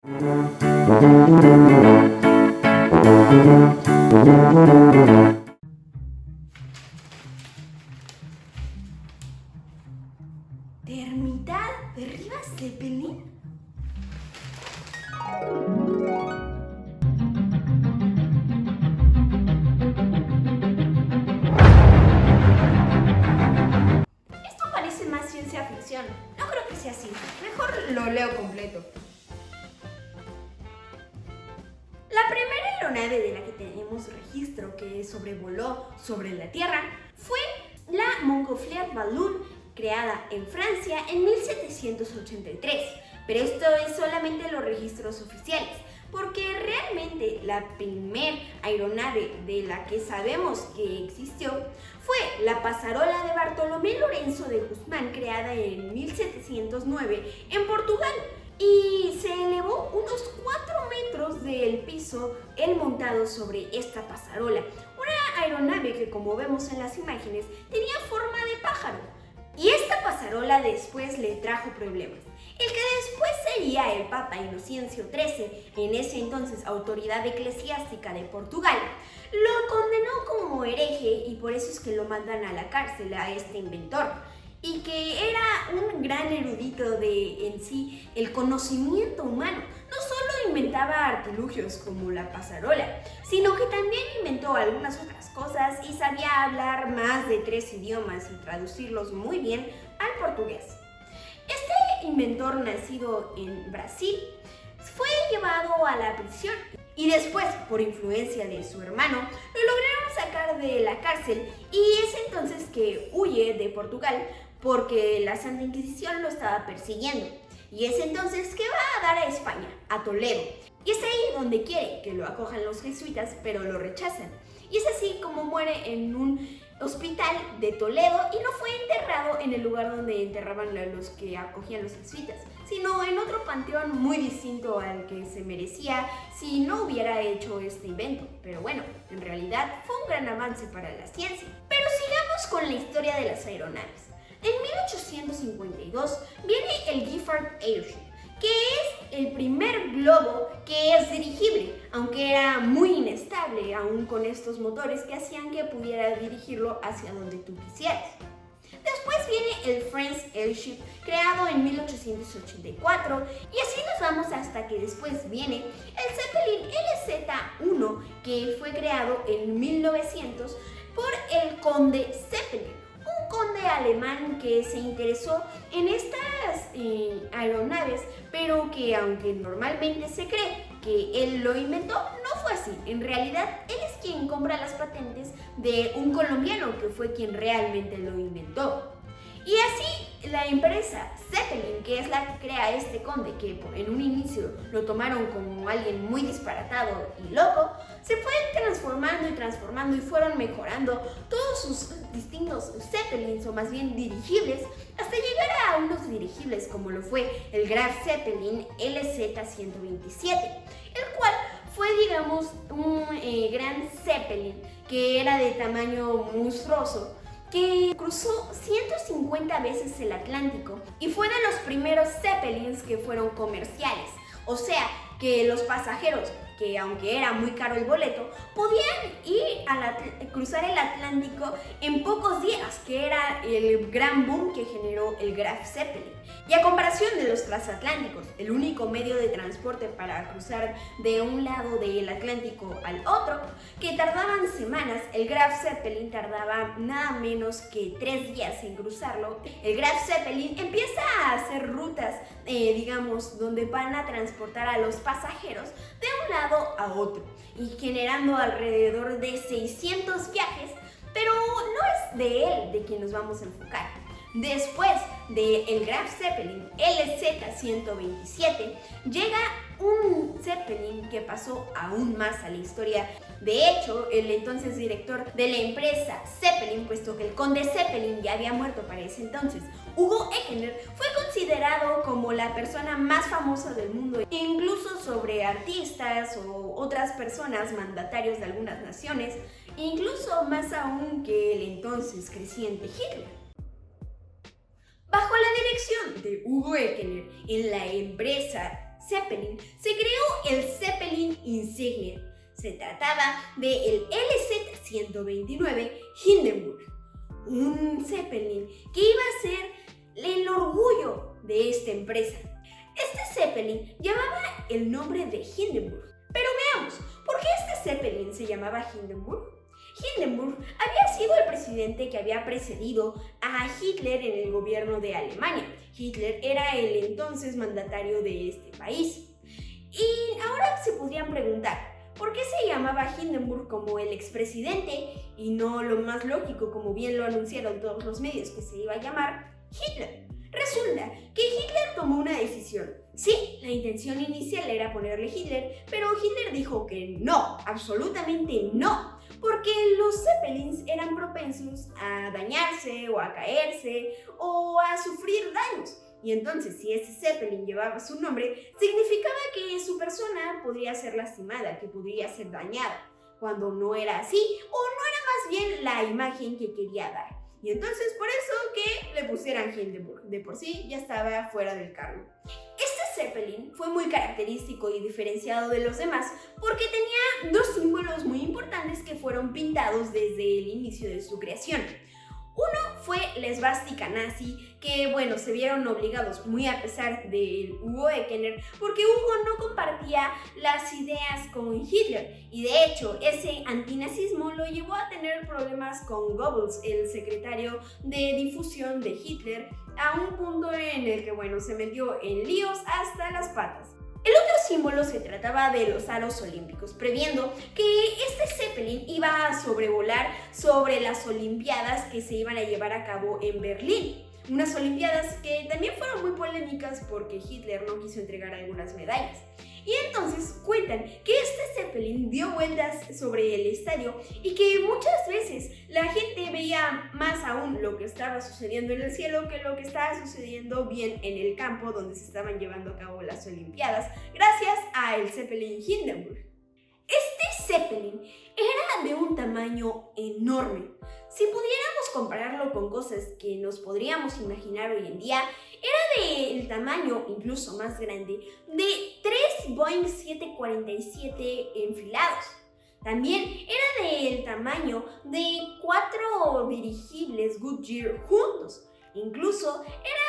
¿Termitad derriba Zeppelin? Esto parece más ciencia ficción. No creo que sea así. Mejor lo leo completo. La primera aeronave de la que tenemos registro que sobrevoló sobre la Tierra fue la Montgolfier Balloon, creada en Francia en 1783. Pero esto es solamente los registros oficiales, porque realmente la primera aeronave de la que sabemos que existió fue la Pasarola de Bartolomé Lorenzo de Guzmán, creada en 1709 en Portugal. Y se elevó unos 4 metros del piso el montado sobre esta pasarola. Una aeronave que, como vemos en las imágenes, tenía forma de pájaro. Y esta pasarola después le trajo problemas. El que después sería el Papa Inocencio XIII, en ese entonces autoridad eclesiástica de Portugal, lo condenó como hereje y por eso es que lo mandan a la cárcel a este inventor. Y que era un gran erudito de en sí el conocimiento humano. No solo inventaba artilugios como la pasarola, sino que también inventó algunas otras cosas y sabía hablar más de 3 idiomas y traducirlos muy bien al portugués. Este inventor, nacido en Brasil, fue llevado a la prisión y después, por influencia de su hermano, lo lograron sacar de la cárcel y es entonces que huye de Portugal porque la Santa Inquisición lo estaba persiguiendo. Y es entonces que va a dar a España, a Toledo. Y es ahí donde quiere que lo acojan los jesuitas, pero lo rechazan. Y es así como muere en un hospital de Toledo y no fue enterrado en el lugar donde enterraban a los que acogían los jesuitas, sino en otro panteón muy distinto al que se merecía si no hubiera hecho este invento. Pero bueno, en realidad fue un gran avance para la ciencia. Pero sigamos con la historia de las aeronaves. En 1852 viene el Giffard Airship, que es el primer globo que es dirigible, aunque era muy inestable aún con estos motores que hacían que pudiera dirigirlo hacia donde tú quisieras. Después viene el French Airship, creado en 1884, y así nos vamos hasta que después viene el Zeppelin LZ-1, que fue creado en 1900 por el conde Zeppelin, un conde alemán que se interesó en estas aeronaves, pero que aunque normalmente se cree que él lo inventó, no fue así. En realidad, él es quien compra las patentes de un colombiano que fue quien realmente lo inventó. Y así la empresa Zeppelin, que es la que crea este conde, que en un inicio lo tomaron como alguien muy disparatado y loco, se fue transformando y fueron mejorando todos sus distintos Zeppelins, o más bien dirigibles, hasta llegar a unos dirigibles como lo fue el Graf Zeppelin LZ-127, el cual fue, digamos, un gran Zeppelin que era de tamaño monstruoso, que cruzó 150 veces el Atlántico y fue de los primeros Zeppelins que fueron comerciales. O sea, que los pasajeros, que aunque era muy caro el boleto, podían ir a cruzar el Atlántico en pocos días, que era el gran boom que generó el Graf Zeppelin. Y a comparación de los transatlánticos, el único medio de transporte para cruzar de un lado del Atlántico al otro, que tardaban semanas, el Graf Zeppelin tardaba nada menos que 3 días en cruzarlo. El Graf Zeppelin empieza a hacer rutas, digamos, donde van a transportar a los pasajeros de un lado a otro y generando alrededor de 600 viajes, pero no es de él de quien nos vamos a enfocar. Después del Graf Zeppelin LZ-127 llega un Zeppelin que pasó aún más a la historia. De hecho, el entonces director de la empresa Zeppelin, puesto que el conde Zeppelin ya había muerto para ese entonces, Hugo Ekener, fue considerado como la persona más famosa del mundo, incluso sobre artistas o otras personas, mandatarios de algunas naciones, incluso más aún que el entonces creciente Hitler. Bajo la dirección de Hugo Ekener en la empresa Zeppelin, se creó el Zeppelin Insignia. Se trataba del LZ-129 Hindenburg, un Zeppelin que iba a ser el orgullo de esta empresa. Este Zeppelin llevaba el nombre de Hindenburg. Pero veamos, ¿por qué este Zeppelin se llamaba Hindenburg? Hindenburg había sido el presidente que había precedido a Hitler en el gobierno de Alemania. Hitler era el entonces mandatario de este país. Y ahora se podrían preguntar, ¿por qué se llamaba Hindenburg como el expresidente y no lo más lógico, como bien lo anunciaron todos los medios, que se iba a llamar Hitler? Resulta que Hitler tomó una decisión. Sí, la intención inicial era ponerle Hitler, pero Hitler dijo que no, absolutamente no, porque los Zeppelins eran propensos a dañarse o a caerse o a sufrir daños. Y entonces, si ese Zeppelin llevaba su nombre, significaba que su persona podría ser lastimada, que podría ser dañada, cuando no era así, o no era más bien la imagen que quería dar. Y entonces por eso que le pusieran Hindenburg, de por sí ya estaba fuera del cargo. Este Zeppelin fue muy característico y diferenciado de los demás porque tenía dos símbolos muy importantes que fueron pintados desde el inicio de su creación. Uno fue la esvástica nazi, que bueno, se vieron obligados, muy a pesar de Hugo Eckener, porque Hugo no compartía las ideas con Hitler, y de hecho ese antinazismo lo llevó a tener problemas con Goebbels, el secretario de difusión de Hitler, a un punto en el que bueno, se metió en líos hasta las patas. El otro símbolo se trataba de los aros olímpicos, previendo que este Zeppelin iba a sobrevolar sobre las Olimpiadas que se iban a llevar a cabo en Berlín. Unas Olimpiadas que también fueron muy polémicas porque Hitler no quiso entregar algunas medallas. Y entonces cuentan que este Zeppelin dio vueltas sobre el estadio y que muchas veces la gente veía más aún lo que estaba sucediendo en el cielo que lo que estaba sucediendo bien en el campo donde se estaban llevando a cabo las Olimpiadas, gracias al Zeppelin Hindenburg. Este Zeppelin era de un tamaño enorme. Si pudiéramos compararlo con cosas que nos podríamos imaginar hoy en día, era del tamaño, incluso más grande, de 3 Boeing 747 enfilados. También era del tamaño de 4 dirigibles Goodyear juntos. Incluso era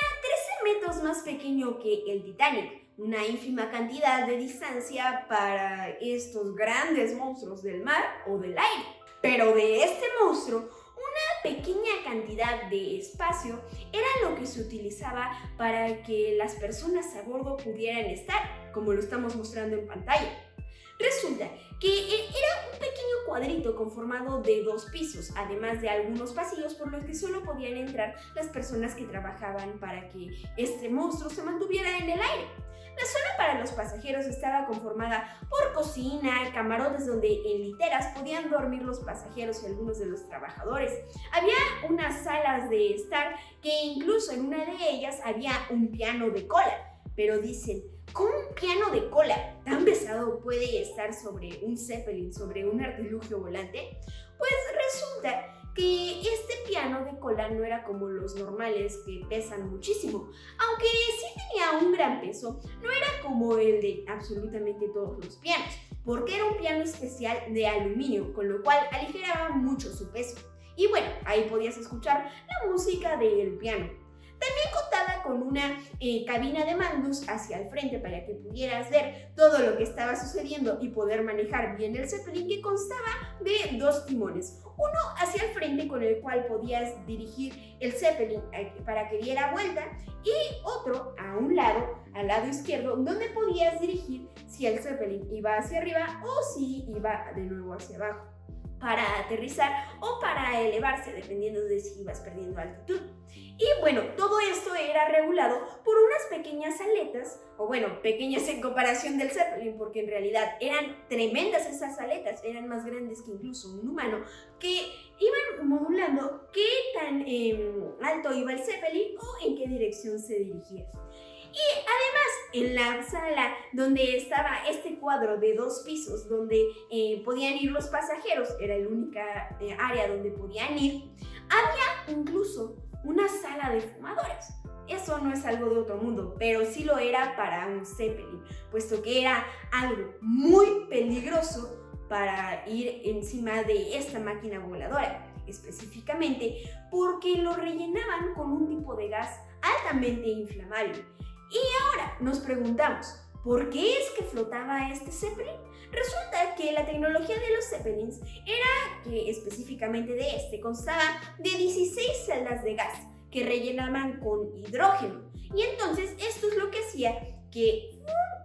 13 metros más pequeño que el Titanic, una ínfima cantidad de distancia para estos grandes monstruos del mar o del aire. Pero de este monstruo, una pequeña cantidad de espacio era lo que se utilizaba para que las personas a bordo pudieran estar, como lo estamos mostrando en pantalla. Resulta que era un pequeño cuadrito conformado de 2 pisos, además de algunos pasillos por los que solo podían entrar las personas que trabajaban para que este monstruo se mantuviera en el aire. La zona para los pasajeros estaba conformada por cocina, camarotes donde en literas podían dormir los pasajeros y algunos de los trabajadores. Había unas salas de estar que incluso en una de ellas había un piano de cola. Pero dicen, ¿cómo un piano de cola tan pesado puede estar sobre un Zeppelin, sobre un artilugio volante? Pues resulta que este piano de cola no era como los normales que pesan muchísimo. Aunque sí tenía un gran peso, no era como el de absolutamente todos los pianos, porque era un piano especial de aluminio, con lo cual aligeraba mucho su peso. Y bueno, ahí podías escuchar la música del piano. También contaba con una cabina de mandos hacia el frente para que pudieras ver todo lo que estaba sucediendo y poder manejar bien el Zeppelin, que constaba de 2 timones. Uno hacia el frente con el cual podías dirigir el Zeppelin para que diera vuelta y otro a un lado, al lado izquierdo, donde podías dirigir si el Zeppelin iba hacia arriba o si iba de nuevo hacia abajo, para aterrizar o para elevarse, dependiendo de si ibas perdiendo altitud. Y bueno, todo esto era regulado por unas pequeñas aletas, o bueno, pequeñas en comparación del Zeppelin, porque en realidad eran tremendas esas aletas, eran más grandes que incluso un humano, que iban modulando qué tan alto iba el Zeppelin o en qué dirección se dirigía. Y además, en la sala donde estaba este cuadro de 2 pisos, donde podían ir los pasajeros, era la única área donde podían ir, había incluso una sala de fumadores. eso no es algo de otro mundo, pero sí lo era para un Zeppelin, puesto que era algo muy peligroso para ir encima de esta máquina voladora, específicamente porque lo rellenaban con un tipo de gas altamente inflamable. Y ahora nos preguntamos, ¿por qué es que flotaba este Zeppelin? Resulta que la tecnología de los Zeppelins era que específicamente de este constaba de 16 celdas de gas que rellenaban con hidrógeno. Y entonces esto es lo que hacía que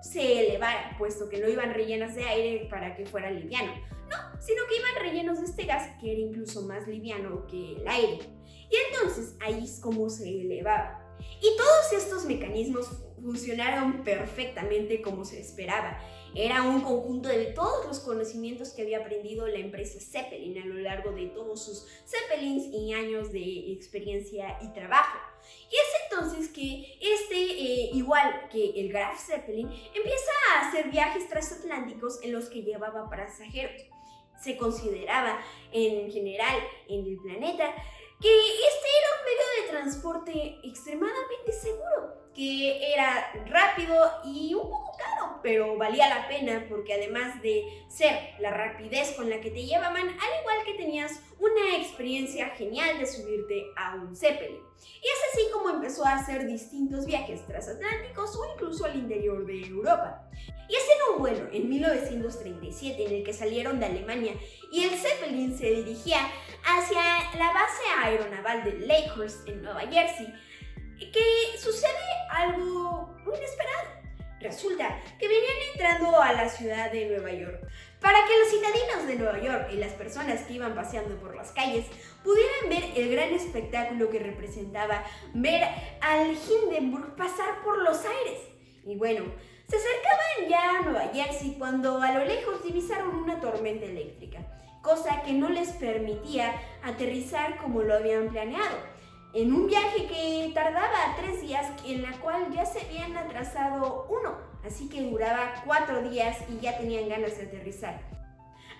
se elevara, puesto que no iban rellenas de aire para que fuera liviano, no, sino que iban rellenos de este gas que era incluso más liviano que el aire. Y entonces ahí es como se elevaba. Y todos estos mecanismos funcionaron perfectamente como se esperaba. Era un conjunto de todos los conocimientos que había aprendido la empresa Zeppelin a lo largo de todos sus Zeppelins y años de experiencia y trabajo. Y es entonces que igual que el Graf Zeppelin, empieza a hacer viajes transatlánticos en los que llevaba pasajeros. Se consideraba en general en el planeta que este era un medio de transporte extremadamente seguro, que era rápido y un poco caro, pero valía la pena porque además de ser la rapidez con la que te llevaban, al igual que tenías una experiencia genial de subirte a un Zeppelin. Y es así como empezó a hacer distintos viajes transatlánticos o incluso al interior de Europa. Y es en un vuelo en 1937 en el que salieron de Alemania y el Zeppelin se dirigía hacia la base aeronaval de Lakehurst en Nueva Jersey, que sucede algo inesperado. Resulta que venían entrando a la ciudad de Nueva York para que los citadinos de Nueva York y las personas que iban paseando por las calles pudieran ver el gran espectáculo que representaba ver al Hindenburg pasar por los aires. Y bueno, se acercaban ya a Nueva Jersey cuando a lo lejos divisaron una tormenta eléctrica, cosa que no les permitía aterrizar como lo habían planeado, en un viaje que tardaba 3 días, en la cual ya se habían atrasado uno, así que duraba 4 días y ya tenían ganas de aterrizar.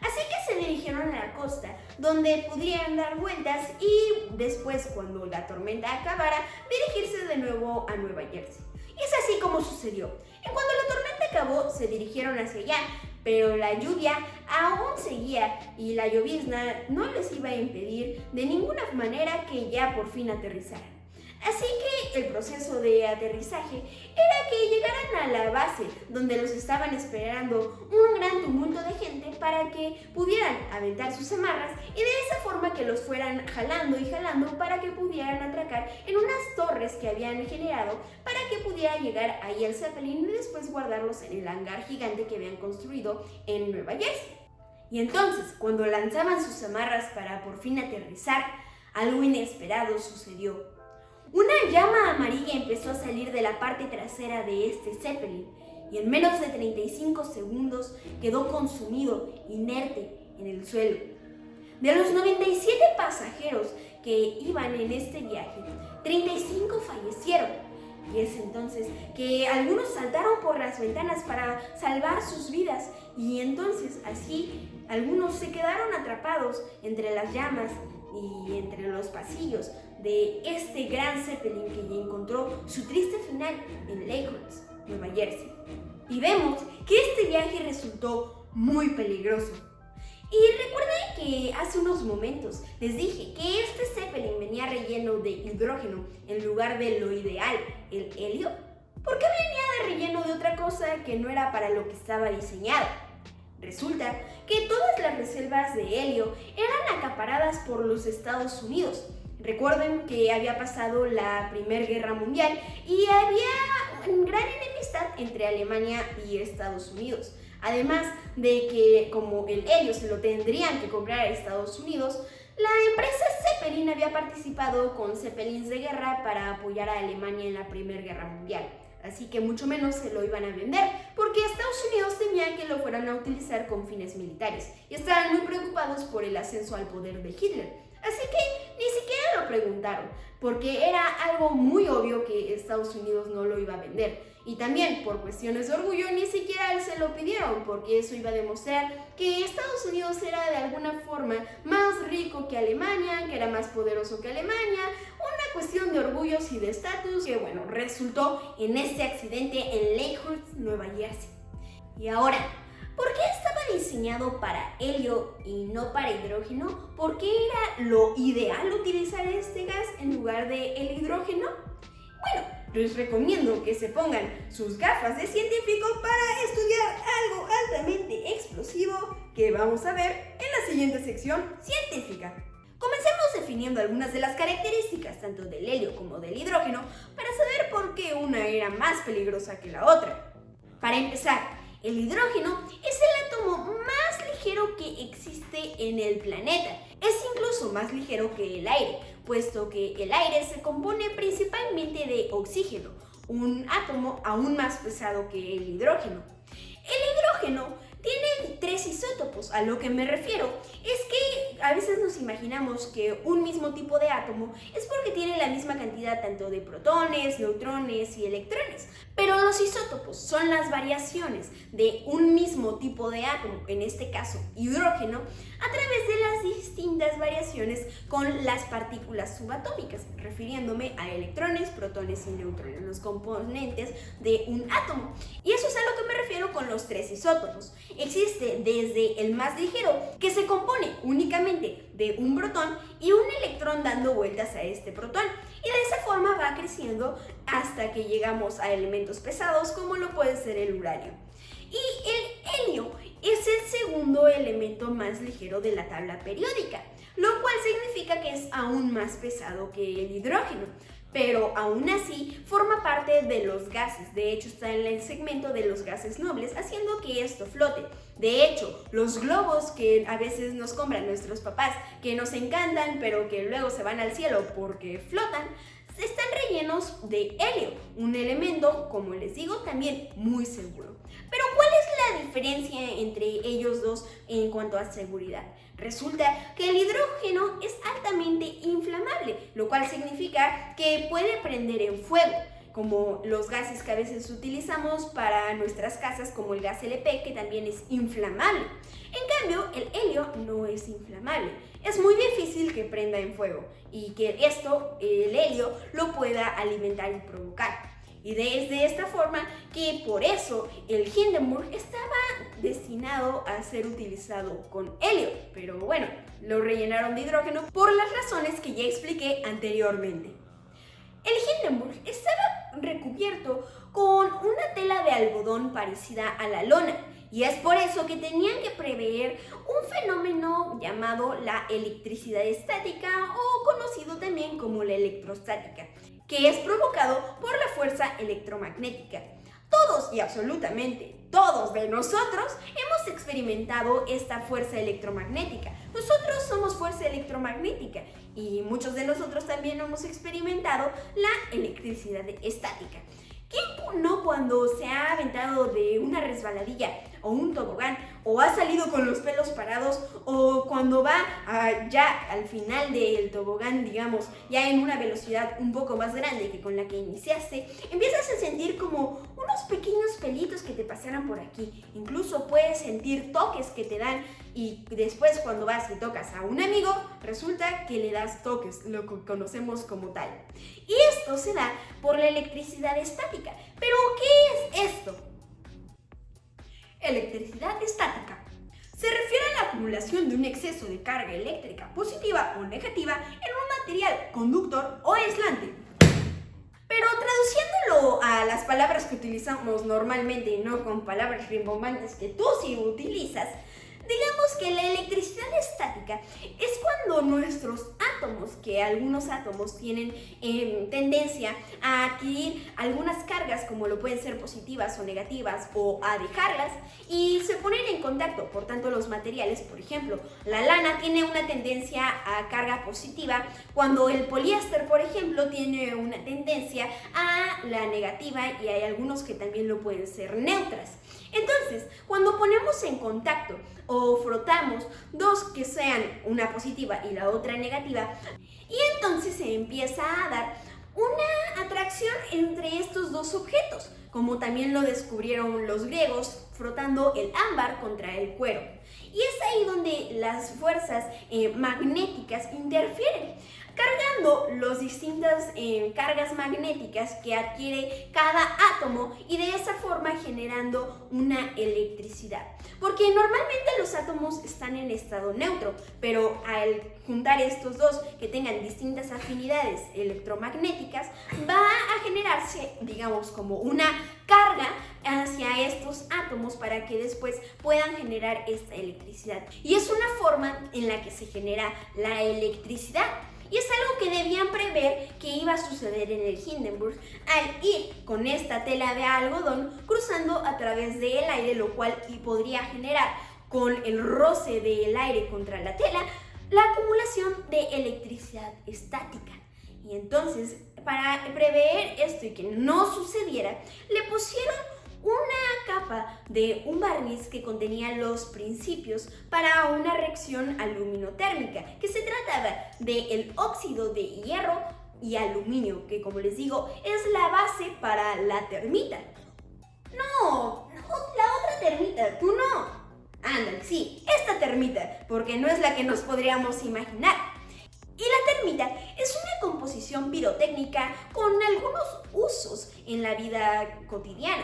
Así que se dirigieron a la costa, donde pudieran dar vueltas y después, cuando la tormenta acabara, dirigirse de nuevo a Nueva Jersey. Y es así como sucedió. En cuanto la tormenta acabó, se dirigieron hacia allá, pero la lluvia aún seguía y la llovizna no les iba a impedir de ninguna manera que ya por fin aterrizaran. Así que el proceso de aterrizaje era que llegaran a la base, donde los estaban esperando un gran tumulto de gente para que pudieran aventar sus amarras y de esa forma que los fueran jalando y jalando para que pudieran atracar en unas torres que habían generado para que pudiera llegar ahí el Zeppelin y después guardarlos en el hangar gigante que habían construido en Nueva Jersey. Y entonces, cuando lanzaban sus amarras para por fin aterrizar, algo inesperado sucedió. Una llama amarilla empezó a salir de la parte trasera de este Zeppelin y en menos de 35 segundos quedó consumido, inerte, en el suelo. De los 97 pasajeros que iban en este viaje, 35 fallecieron. Y es entonces que algunos saltaron por las ventanas para salvar sus vidas y entonces así algunos se quedaron atrapados entre las llamas y entre los pasillos de este gran Zeppelin que ya encontró su triste final en Lakehurst, Nueva Jersey. Y vemos que este viaje resultó muy peligroso. Y recuerden que hace unos momentos les dije que este Zeppelin venía relleno de hidrógeno en lugar de lo ideal, el helio. ¿Por qué venía de relleno de otra cosa que no era para lo que estaba diseñado? Resulta que todas las reservas de helio eran acaparadas por los Estados Unidos. Recuerden que había pasado la Primera Guerra Mundial y había una gran enemistad entre Alemania y Estados Unidos. Además de que como el helio se lo tendrían que comprar a Estados Unidos, la empresa Zeppelin había participado con Zeppelins de guerra para apoyar a Alemania en la Primera Guerra Mundial. Así que mucho menos se lo iban a vender, porque Estados Unidos temía que lo fueran a utilizar con fines militares y estaban muy preocupados por el ascenso al poder de Hitler. Así que ni siquiera lo preguntaron, porque era algo muy obvio que Estados Unidos no lo iba a vender. Y también, por cuestiones de orgullo, ni siquiera se lo pidieron, porque eso iba a demostrar que Estados Unidos era de alguna forma más rico que Alemania, que era más poderoso que Alemania, una cuestión de orgullos y de estatus que, bueno, resultó en este accidente en Lakehurst, Nueva Jersey. Y ahora, ¿por qué estaba diseñado para helio y no para hidrógeno? ¿Por qué era lo ideal utilizar este gas en lugar del hidrógeno? Bueno, les recomiendo que se pongan sus gafas de científico para estudiar algo altamente explosivo que vamos a ver en la siguiente sección científica. Comencemos definiendo algunas de las características tanto del helio como del hidrógeno para saber por qué una era más peligrosa que la otra. Para empezar, el hidrógeno es el átomo más ligero que existe en el planeta. Es incluso más ligero que el aire, puesto que el aire se compone principalmente de oxígeno, un átomo aún más pesado que el hidrógeno. El hidrógeno tiene 3 isótopos. A lo que me refiero es que a veces nos imaginamos que un mismo tipo de átomo es porque tiene la misma cantidad tanto de protones, neutrones y electrones. Pero los isótopos son las variaciones de un mismo tipo de átomo, en este caso hidrógeno, a través de las distintas variaciones con las partículas subatómicas, refiriéndome a electrones, protones y neutrones, los componentes de un átomo. Y eso es a lo que me refiero con los 3 isótopos. Existe desde el más ligero, que se compone únicamente de un protón y un electrón dando vueltas a este protón, y de esa forma va creciendo hasta que llegamos a elementos pesados como lo puede ser el uranio. Y el helio es el segundo elemento más ligero de la tabla periódica, lo cual significa que es aún más pesado que el hidrógeno. Pero aún así forma parte de los gases. De hecho, está en el segmento de los gases nobles, haciendo que esto flote. De hecho, los globos que a veces nos compran nuestros papás, que nos encantan, pero que luego se van al cielo porque flotan, están rellenos de helio, un elemento, como les digo, también muy seguro. Pero ¿cuál es la diferencia entre ellos dos en cuanto a seguridad? Resulta que el hidrógeno es altamente inflamable, lo cual significa que puede prender en fuego, como los gases que a veces utilizamos para nuestras casas, como el gas LP, que también es inflamable. En cambio, el helio no es inflamable. Es muy difícil que prenda en fuego y que el helio, lo pueda alimentar y provocar. Y de esta forma que por eso el Hindenburg estaba destinado a ser utilizado con helio, pero bueno, lo rellenaron de hidrógeno por las razones que ya expliqué anteriormente. El Hindenburg estaba recubierto con una tela de algodón parecida a la lona, y es por eso que tenían que prever un fenómeno llamado la electricidad estática, o conocido también como la electrostática, que es provocado por la fuerza electromagnética. Todos y absolutamente todos de nosotros hemos experimentado esta fuerza electromagnética. Nosotros somos fuerza electromagnética y muchos de nosotros también hemos experimentado la electricidad estática. ¿Quién no, cuando se ha aventado de una resbaladilla o un tobogán, o ha salido con los pelos parados, o cuando va ya al final del tobogán, digamos, ya en una velocidad un poco más grande que con la que iniciaste, empiezas a sentir como unos pequeños pelitos que te pasaran por aquí? Incluso puedes sentir toques que te dan, y después cuando vas y tocas a un amigo, resulta que le das toques, lo que conocemos como tal. Y esto se da por la electricidad estática. ¿Pero qué es esto? Electricidad estática se refiere a la acumulación de un exceso de carga eléctrica positiva o negativa en un material, conductor o aislante. Pero traduciéndolo a las palabras que utilizamos normalmente y no con palabras rimbombantes que tú sí utilizas, digamos que la electricidad estática es cuando nuestros átomos, que algunos átomos tienen tendencia a adquirir algunas cargas, como lo pueden ser positivas o negativas, o a dejarlas, y se ponen en contacto. Por tanto, los materiales, por ejemplo, la lana tiene una tendencia a carga positiva, cuando el poliéster, por ejemplo, tiene una tendencia a la negativa, y hay algunos que también lo pueden ser neutras. Entonces, cuando ponemos en contacto o frotamos dos que sean una positiva y la otra negativa, y entonces se empieza a dar una atracción entre estos dos objetos, como también lo descubrieron los griegos frotando el ámbar contra el cuero. Y es ahí donde las fuerzas magnéticas interfieren. cargando las distintas cargas magnéticas que adquiere cada átomo y de esa forma generando una electricidad. Porque normalmente los átomos están en estado neutro, pero al juntar estos dos que tengan distintas afinidades electromagnéticas, va a generarse, digamos, como una carga hacia estos átomos para que después puedan generar esta electricidad. Y es una forma en la que se genera la electricidad. Y es algo que debían prever que iba a suceder en el Hindenburg al ir con esta tela de algodón cruzando a través del aire, lo cual podría generar con el roce del aire contra la tela la acumulación de electricidad estática. Y entonces, para prever esto y que no sucediera, le pusieron una capa de un barniz que contenía los principios para una reacción aluminotérmica, que se trataba del óxido de hierro y aluminio, que como les digo, es la base para la termita. No, la otra termita, tú no. Ándale, sí, esta termita, porque no es la que nos podríamos imaginar. Y la termita es una composición pirotécnica con algunos usos en la vida cotidiana.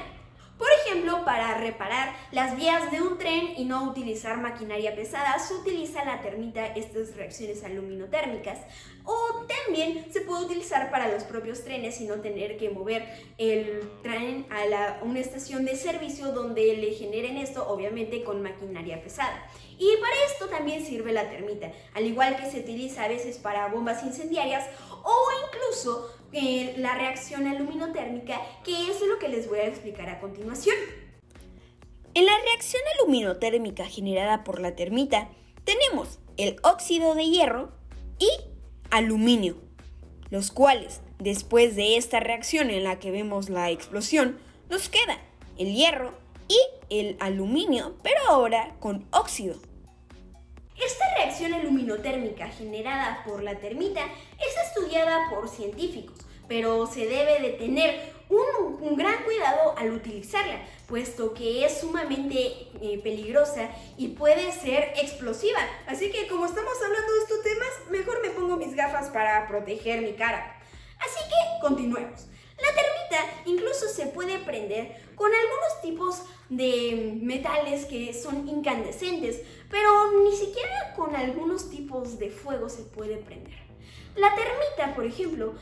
Por ejemplo, para reparar las vías de un tren y no utilizar maquinaria pesada, se utiliza la termita, estas reacciones aluminotérmicas. O también se puede utilizar para los propios trenes y no tener que mover el tren a una estación de servicio donde le generen esto, obviamente con maquinaria pesada. Y para esto también sirve la termita, al igual que se utiliza a veces para bombas incendiarias o incluso la reacción aluminotérmica, que es lo que les voy a explicar a continuación. En la reacción aluminotérmica generada por la termita tenemos el óxido de hierro y aluminio, los cuales después de esta reacción en la que vemos la explosión nos queda el hierro y el aluminio, pero ahora con óxido. Esta reacción aluminotérmica generada por la termita es estudiada por científicos, pero se debe de tener un gran cuidado al utilizarla, puesto que es sumamente peligrosa y puede ser explosiva. Así que como estamos hablando de estos temas, mejor me pongo mis gafas para proteger mi cara. Así que continuemos. La termita incluso se puede prender con algunos tipos de metales que son incandescentes, pero ni siquiera con algunos tipos de fuego se puede prender. La termita, por ejemplo,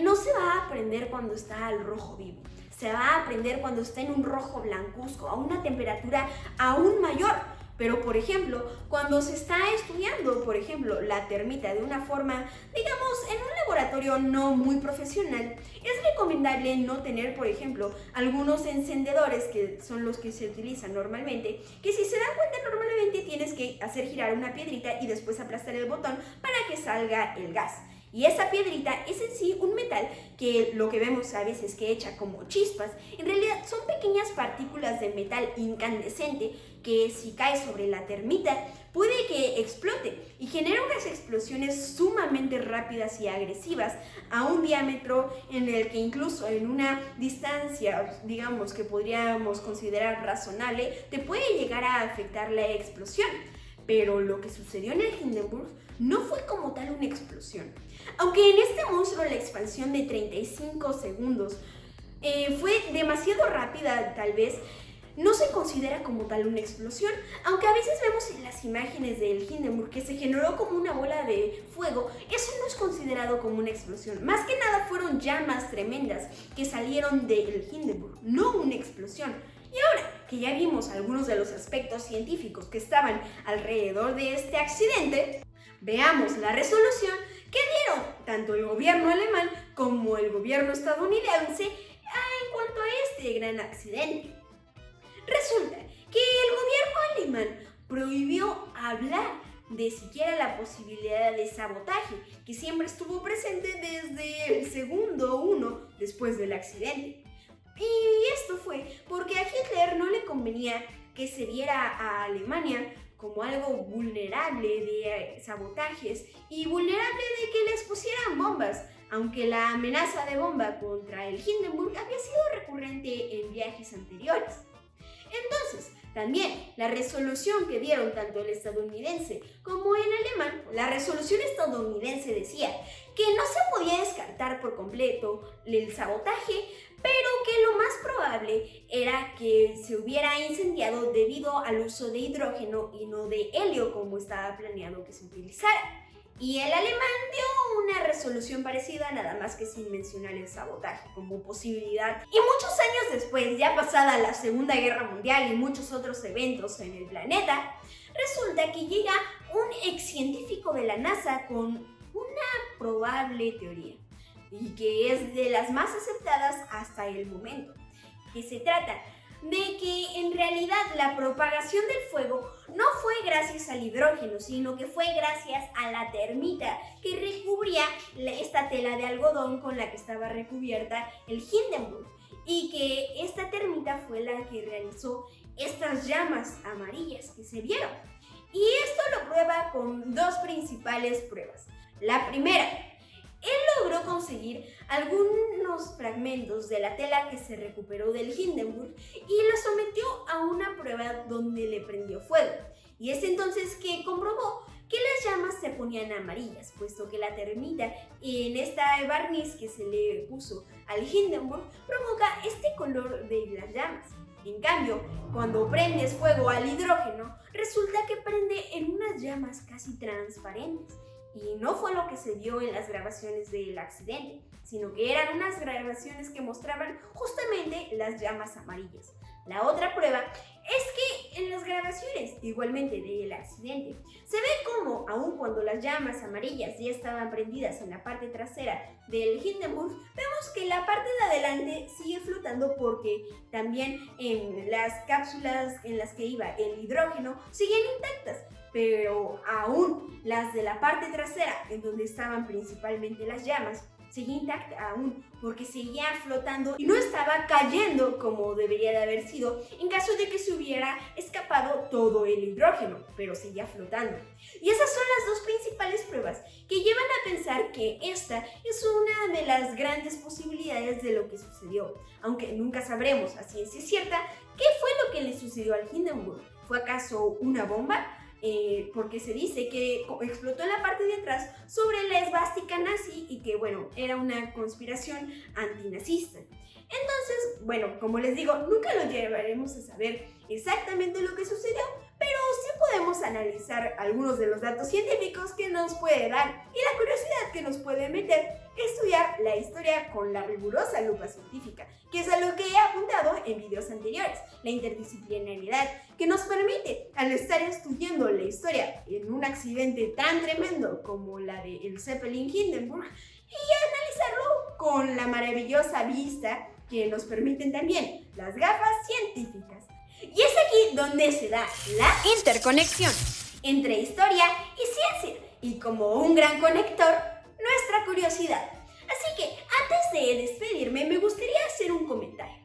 no se va a prender cuando está al rojo vivo. Se va a prender cuando está en un rojo blancuzco, a una temperatura aún mayor. Pero, por ejemplo, cuando se está estudiando, por ejemplo, la termita de una forma, digamos, en un laboratorio no muy profesional, es recomendable no tener, por ejemplo, algunos encendedores que son los que se utilizan normalmente, que si se dan cuenta normalmente tienes que hacer girar una piedrita y después aplastar el botón para que salga el gas. Y esa piedrita es en sí un metal que lo que vemos a veces que echa como chispas, en realidad son pequeñas partículas de metal incandescente que si cae sobre la termita puede que explote y genera unas explosiones sumamente rápidas y agresivas a un diámetro en el que incluso en una distancia, digamos que podríamos considerar razonable, te puede llegar a afectar la explosión. Pero lo que sucedió en el Hindenburg no fue como tal una explosión. Aunque en este monstruo la expansión de 35 segundos fue demasiado rápida, tal vez, no se considera como tal una explosión, aunque a veces vemos en las imágenes del Hindenburg que se generó como una bola de fuego. Eso no es considerado como una explosión. Más que nada fueron llamas tremendas que salieron del Hindenburg, no una explosión. Y ahora que ya vimos algunos de los aspectos científicos que estaban alrededor de este accidente, veamos la resolución que dieron tanto el gobierno alemán como el gobierno estadounidense en cuanto a este gran accidente. Resulta que el gobierno alemán prohibió hablar de siquiera la posibilidad de sabotaje, que siempre estuvo presente desde el segundo uno después del accidente. Y esto fue porque a Hitler no le convenía que se viera a Alemania como algo vulnerable de sabotajes y vulnerable de que les pusieran bombas, aunque la amenaza de bomba contra el Hindenburg había sido recurrente en viajes anteriores. Entonces, También la resolución que dieron tanto el estadounidense como el alemán, la resolución estadounidense decía que no se podía descartar por completo el sabotaje, pero que lo más probable era que se hubiera incendiado debido al uso de hidrógeno y no de helio como estaba planeado que se utilizara. Y el alemán dio una resolución parecida, nada más que sin mencionar el sabotaje como posibilidad. Y muchos años después, ya pasada la Segunda Guerra Mundial y muchos otros eventos en el planeta, resulta que llega un ex científico de la NASA con una probable teoría, y que es de las más aceptadas hasta el momento, que se trata de que en realidad la propagación del fuego no fue gracias al hidrógeno, sino que fue gracias a la termita que recubría esta tela de algodón con la que estaba recubierta el Hindenburg, y que esta termita fue la que realizó estas llamas amarillas que se vieron. Y esto lo prueba con dos principales pruebas. La primera, él logró conseguir algunos fragmentos de la tela que se recuperó del Hindenburg y lo sometió a una prueba donde le prendió fuego. Y es entonces que comprobó que las llamas se ponían amarillas, puesto que la termita en esta barniz que se le puso al Hindenburg provoca este color de las llamas. En cambio, cuando prendes fuego al hidrógeno, resulta que prende en unas llamas casi transparentes. Y no fue lo que se vio en las grabaciones del accidente, sino que eran unas grabaciones que mostraban justamente las llamas amarillas. La otra prueba es que en las grabaciones, igualmente del accidente, se ve como, aun cuando las llamas amarillas ya estaban prendidas en la parte trasera del Hindenburg, vemos que la parte de adelante sigue flotando porque también en las cápsulas en las que iba el hidrógeno siguen intactas. Pero aún las de la parte trasera, en donde estaban principalmente las llamas, seguía intacta aún porque seguía flotando y no estaba cayendo como debería de haber sido en caso de que se hubiera escapado todo el hidrógeno, pero seguía flotando. Y esas son las dos principales pruebas que llevan a pensar que esta es una de las grandes posibilidades de lo que sucedió, aunque nunca sabremos a ciencia cierta qué fue lo que le sucedió al Hindenburg. ¿Fue acaso una bomba? Porque se dice que explotó en la parte de atrás sobre la esvástica nazi y que, bueno, era una conspiración antinazista. Entonces, bueno, como les digo, nunca lo llevaremos a saber exactamente lo que sucedió, pero sí podemos analizar algunos de los datos científicos que nos puede dar y la curiosidad que nos puede meter estudiar la historia con la rigurosa lupa científica, que es a lo que he apuntado en videos anteriores, la interdisciplinariedad que nos permite, al estar estudiando la historia en un accidente tan tremendo como la del Zeppelin Hindenburg, y analizarlo con la maravillosa vista que nos permiten también las gafas científicas. Y es aquí donde se da la interconexión entre historia y ciencia, y como un gran conector, nuestra curiosidad. Así que antes de despedirme me gustaría hacer un comentario.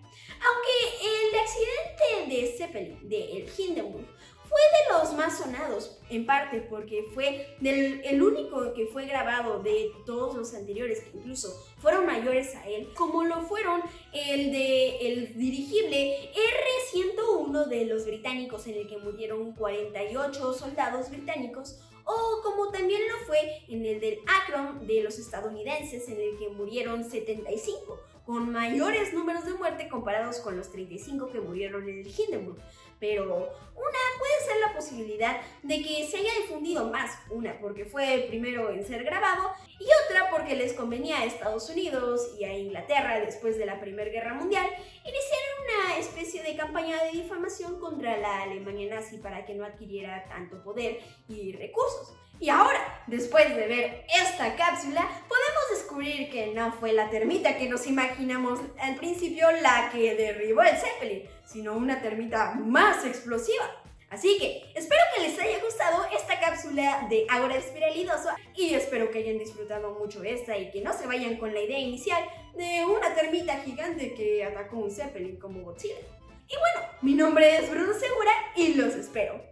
Aunque el accidente de Zeppelin, de el Hindenburg, fue de los más sonados, en parte porque fue el único que fue grabado de todos los anteriores, que incluso fueron mayores a él, como lo fueron el de el dirigible R-101 de los británicos, en el que murieron 48 soldados británicos, o como también lo fue en el del Akron de los estadounidenses, en el que murieron 75, con mayores números de muerte comparados con los 35 que murieron en el Hindenburg. Pero una puede ser la posibilidad de que se haya difundido más, una porque fue el primero en ser grabado y otra porque les convenía a Estados Unidos y a Inglaterra después de la Primera Guerra Mundial iniciar una especie de campaña de difamación contra la Alemania nazi para que no adquiriera tanto poder y recursos. Y ahora, después de ver esta cápsula, podemos descubrir que no fue la termita que nos imaginamos al principio la que derribó el Zeppelin, sino una termita más explosiva. Así que espero que les haya gustado esta cápsula de Ágora Espiralidoso y espero que hayan disfrutado mucho esta y que no se vayan con la idea inicial de una termita gigante que atacó un Zeppelin como Godzilla. Y bueno, mi nombre es Bruno Segura y los espero.